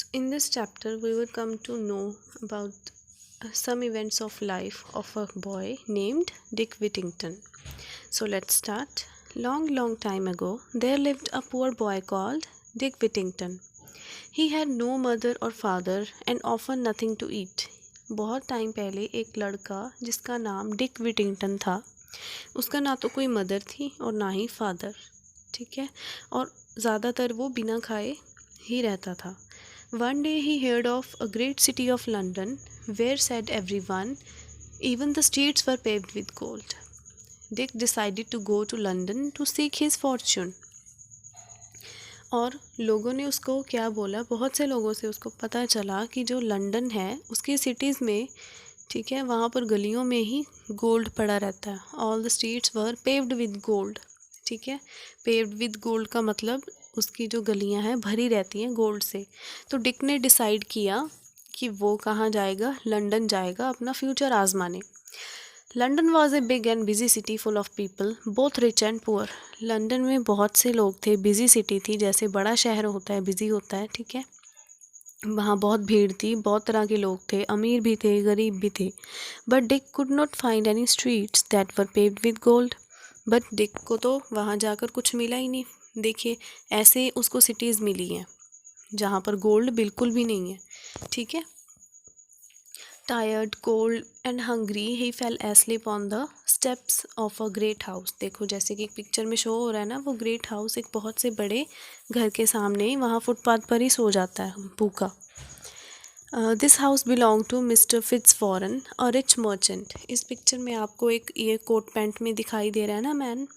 So in this chapter, we will come to know about some events of life of a boy named Dick Whittington. So let's start. Long, long time ago, there lived a poor boy called Dick Whittington. He had no mother or father and often nothing to eat. बहुत time पहले एक लड़का जिसका नाम Dick विटिंगटन था, उसका ना तो कोई मदर थी और ना ही फादर, ठीक है, और ज़्यादातर वो बिना खाए ही रहता था. One day he heard of a great city of London, where said everyone, even the streets were paved with gold. Dick decided to go to London to seek his fortune. और लोगों ने उसको क्या बोला, बहुत से लोगों से उसको पता चला कि जो लंदन है उसकी सिटीज़ में, ठीक है, वहाँ पर गलियों में ही गोल्ड पड़ा रहता है. All the streets were paved with gold, ठीक है. पेव्ड विद गोल्ड का मतलब उसकी जो गलियाँ हैं भरी रहती हैं गोल्ड से. तो डिक ने डिसाइड किया कि वो कहाँ जाएगा, लंदन जाएगा अपना फ्यूचर आजमाने. London was a big and busy city full of people, both rich and poor. London में बहुत से लोग थे, बिजी सिटी थी, जैसे बड़ा शहर होता है बिजी होता है, ठीक है. वहाँ बहुत भीड़ थी, बहुत तरह के लोग थे, अमीर भी थे, गरीब भी थे. But Dick could not find any streets that were paved with gold. But Dick को तो वहाँ जाकर कुछ मिला ही नहीं. देखिए, ऐसे उसको सिटीज़ मिली हैं जहाँ पर गोल्ड बिल्कुल भी नहीं है, ठीक है. Tired, cold and hungry, he fell asleep on the steps of a great house. देखो, जैसे कि एक पिक्चर में शो हो रहा है ना, वो ग्रेट हाउस एक बहुत से बड़े घर के सामने ही वहाँ फुटपाथ पर ही सो जाता है भूखा. This house belong to Mr Fitzwarren, a rich merchant. इस पिक्चर में आपको एक ये कोट पैंट में दिखाई दे रहा है ना मैन,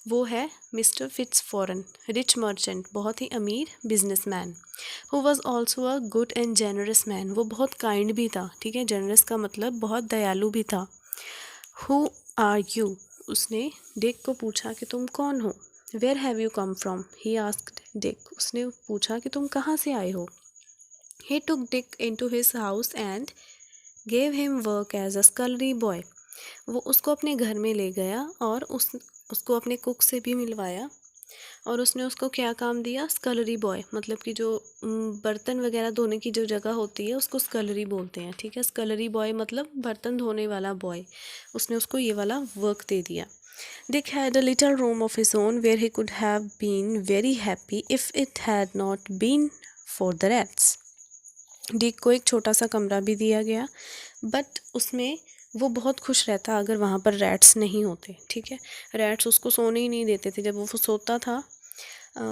वो है मिस्टर फिट्जफॉरन, रिच मर्चेंट, बहुत ही अमीर businessman. Who was also a good and generous man. वो बहुत काइंड भी था, ठीक है, जेनरस का मतलब बहुत दयालु भी था. Who are you. उसने डिक को पूछा कि तुम कौन हो. Where have you come from, he asked Dick. उसने पूछा कि तुम कहाँ से आए हो. He took Dick into his house and gave him work as a scullery boy. वो उसको अपने घर में ले गया और उसको अपने कुक से भी मिलवाया और उसने उसको क्या काम दिया, स्कलरी बॉय, मतलब कि जो बर्तन वगैरह धोने की जो जगह होती है उसको स्कलरी बोलते हैं, ठीक है. स्कलरी बॉय मतलब बर्तन धोने वाला बॉय. उसने उसको ये वाला वर्क दे दिया. Dick had a little room of his own where he could have been very happy if it had not been for the rats. Dick को एक छोटा सा कमरा भी दिया गया, बट उसमें वो बहुत खुश रहता अगर वहाँ पर रैट्स नहीं होते, ठीक है. रैट्स उसको सोने ही नहीं देते थे जब वो सोता था.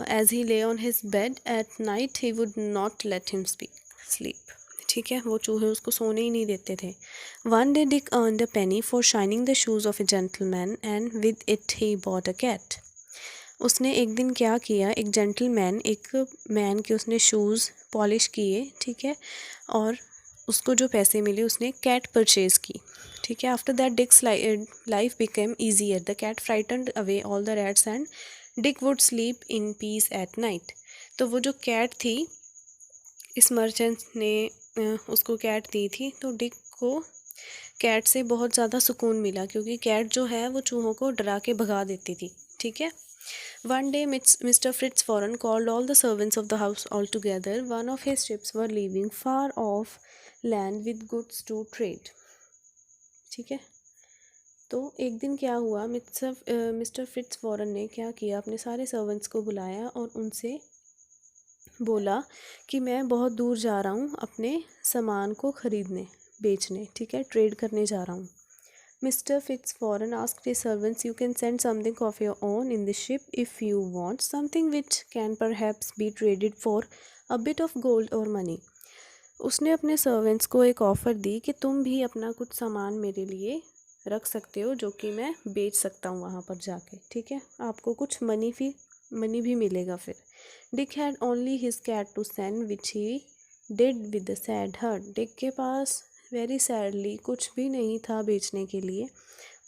एज ही ले on his bed at night he would not let him sleep, ठीक है. वो चूहे उसको सोने ही नहीं देते थे. One day Dick earned a penny for shining the shoes of a gentleman and with it he bought a cat. उसने एक दिन क्या किया, एक जेंटलमैन, एक मैन के उसने शूज़ पॉलिश किए, ठीक है, और उसको जो पैसे मिले उसने कैट परचेज़ की, ठीक है. After that Dick's life became easier. The cat frightened away all the rats and Dick would sleep in peace at night. तो वो जो कैट थी, इस मर्चेंट ने उसको कैट दी थी, तो डिक को कैट से बहुत ज़्यादा सुकून मिला क्योंकि कैट जो है वो चूहों को डरा के भगा देती थी, ठीक है. One day, Mr. Fitzwarren called all the servants of the house all together. One of his ships were leaving far off land with goods to trade. ठीक है. तो एक दिन क्या हुआ, मिस्टर फिट्जवॉरन ने क्या किया, अपने सारे सर्वेंट्स को बुलाया और उनसे बोला कि मैं बहुत दूर जा रहा हूँ अपने सामान को ख़रीदने, बेचने, ठीक है, ट्रेड करने जा रहा हूँ. Mr. Fitzwarren asked his servants, you can send something of your own in the ship if you want, something which can perhaps be traded for a bit of gold or money. उसने अपने servants को एक offer दी कि तुम भी अपना कुछ सामान मेरे लिए रख सकते हो जो कि मैं बेच सकता हूँ वहाँ पर जाके, ठीक है. आपको कुछ मनी भी मिलेगा फिर. Dick had only his cat to send which he did with the sad heart. Dick के पास वेरी सैडली कुछ भी नहीं था बेचने के लिए,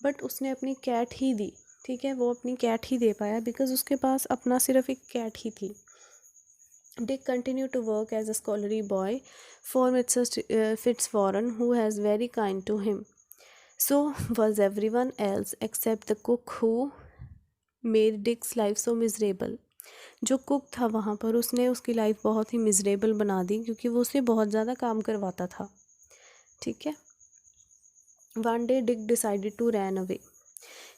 बट उसने अपनी कैट ही दी, ठीक है. वो अपनी कैट ही दे पाया बिकॉज उसके पास अपना सिर्फ एक कैट ही थी. Dick continue to work as a scullery boy for Mr Fitzwarren who has very kind to him. So was everyone else except the cook who made Dick's life so miserable. जो cook था वहाँ पर, उसने उसकी life बहुत ही miserable बना दी क्योंकि वो उससे बहुत ज़्यादा काम करवाता था। ठीक है। One day Dick decided to run away.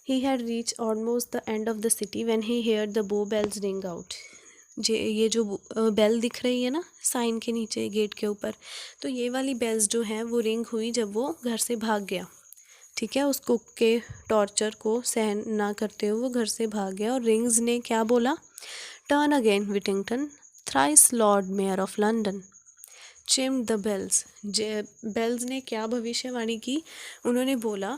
He had reached almost the end of the city when he heard the bow bells ring out. ये जो बेल दिख रही है ना साइन के नीचे गेट के ऊपर, तो ये वाली बेल्स जो हैं वो रिंग हुई जब वो घर से भाग गया। ठीक है, उस कुक के टॉर्चर को सहन ना करते हुए वो घर से भाग गया। और रिंग्स ने क्या बोला? Turn again Whittington, thrice Lord Mayor of London, chimed the bells. Bells ने क्या भविष्यवाणी की? उन्होंने बोला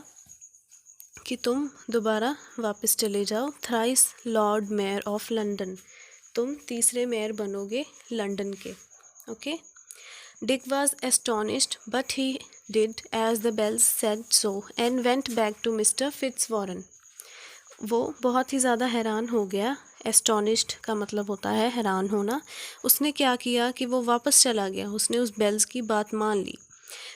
कि तुम दोबारा वापस चले जाओ, thrice Lord Mayor of London, तुम तीसरे मेयर बनोगे लंदन के। Okay. Dick was astonished but he did as the bells said so and went back to Mr Fitzwarren. वो बहुत ही ज़्यादा हैरान हो गया। एस्टोनिश्ड का मतलब होता है हैरान होना। उसने क्या किया कि वो वापस चला गया, उसने उस बेल्स की बात मान ली।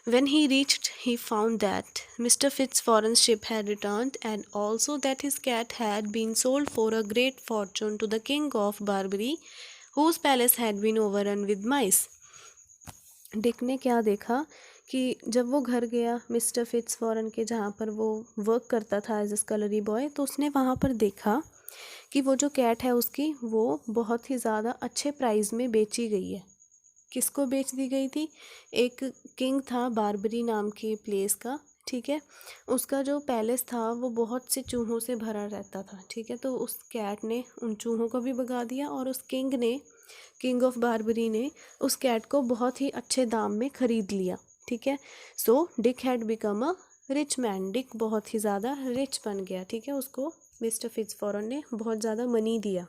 When he reached, he found that Mr. Fitzwarren's ship had returned and also that his cat had been sold for a great fortune to the King of Barbary, whose palace had been overrun with mice. Dick ने क्या देखा कि जब वो घर गया mister फिट्जवॉरन के, जहाँ पर वो वर्क करता था एज ए स्कलरी बॉय, तो उसने वहाँ पर देखा कि वो जो कैट है उसकी वो बहुत ही ज़्यादा अच्छे प्राइस में बेची गई है। किसको बेच दी गई थी? एक किंग था बारबरी नाम के प्लेस का। ठीक है, उसका जो पैलेस था वो बहुत से चूहों से भरा रहता था। ठीक है, तो उस कैट ने उन चूहों को भी भगा दिया और उस किंग ऑफ बारबरी ने उस कैट को बहुत ही अच्छे दाम में ख़रीद लिया। ठीक है, so Dick had become a rich man. Dick बहुत ही ज़्यादा रिच बन गया। ठीक है, उसको मिस्टर फिट्जवॉरन ने बहुत ज़्यादा मनी दिया।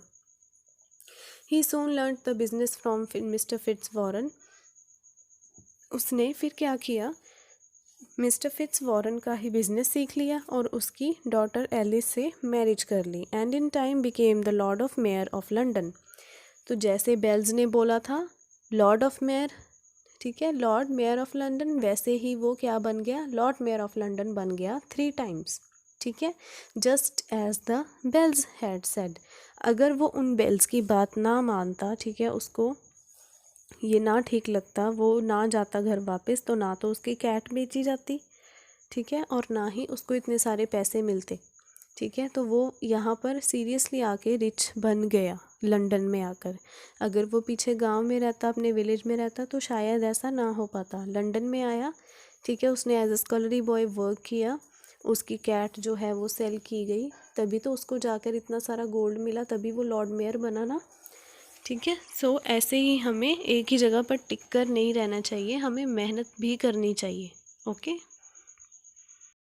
He soon learned the business from Mr. Fitzwarren. उसने फिर क्या किया? मिस्टर फिट्जवॉरन का ही बिजनेस सीख लिया और उसकी डॉटर एलिस से मैरिज कर ली and in time became the lord of mayor of London. तो जैसे बेल्स ने बोला था लॉर्ड ऑफ मेयर, ठीक है, लॉर्ड मेयर ऑफ लंदन, वैसे ही वो क्या बन गया? लॉर्ड मेयर ऑफ लंदन बन गया 3 टाइम्स। ठीक है, just as the bells had said. अगर वो उन बेल्स की बात ना मानता, ठीक है, उसको ये ना ठीक लगता, वो ना जाता घर वापस, तो ना तो उसकी कैट बेची जाती, ठीक है, और ना ही उसको इतने सारे पैसे मिलते। ठीक है, तो वो यहाँ पर सीरियसली आके रिच बन गया लंदन में आकर। अगर वो पीछे गांव में रहता, अपने विलेज में रहता, तो शायद ऐसा ना हो पाता। लंदन में आया, ठीक है, उसने एज ए स्कलरी बॉय वर्क किया, उसकी कैट जो है वो सेल की गई, तभी तो उसको जाकर इतना सारा गोल्ड मिला, तभी वो लॉर्ड मेयर बना ना। ठीक है, सो ऐसे ही हमें एक ही जगह पर टिक कर नहीं रहना चाहिए, हमें मेहनत भी करनी चाहिए। ओके।